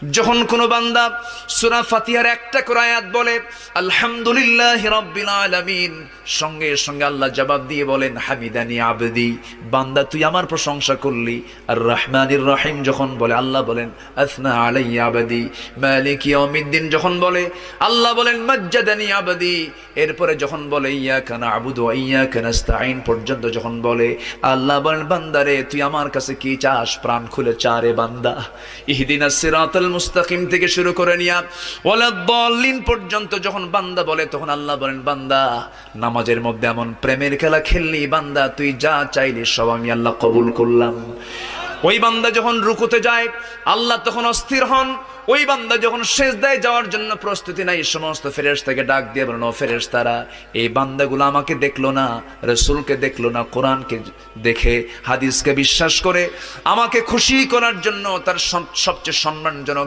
যখন কোনো বান্দা সূরা ফাতিহার একটা করে আয়াত বলে আলহামদুলিল্লাহি রাব্বিল আলামিন, সঙ্গে সঙ্গে আল্লাহ জবাব দিয়ে বলেন হামিদানি আবদি, বান্দা তুই আমার প্রশংসা করলি। আর রহমানির রহিম যখন বলে আল্লাহ বলেন আসনা আলাইয়া আবদি। মালিক ইয়াউমিদ্দিন যখন বলে আল্লাহ বলেন মাজ্জাদানি আবদি। এরপরে যখন বলে ইয়াকা না'বুদু ওয়া ইয়াকা নাস্তাঈন পর্যন্ত যখন বলে আল্লাহ বলেন বান্দারে তুই আমার কাছে কি চাস, প্রাণ খুলে চারে বান্দা। ইহদিনাস সিরাতাল মুস্তাকিম থেকে শুরু করে নিয়া ওয়ালাদ-দাল্লিন পর্যন্ত যখন বান্দা বলে তখন আল্লাহ বলেন বান্দা নামাজের মধ্যে এমন প্রেমের খেলা খেললি বান্দা, তুই যা চাইলি সব আমি আল্লাহ কবুল করলাম। ওই বান্দা যখন রুকুতে যায় আল্লাহ তখন অস্থির হন। ওই বান্দা যখন সিজদায় যাওয়ার জন্য প্রস্তুতি নাই, সমস্ত ফেরেশতাকে ডাক দিয়ে বলেন ও ফেরেশতারা, এই বান্দাগুলো আমাকে দেখলো না, রাসূলকে দেখলো না, কোরআনকে দেখে হাদিসকে বিশ্বাস করে আমাকে খুশি করার জন্য তার সবচেয়ে সম্মানজনক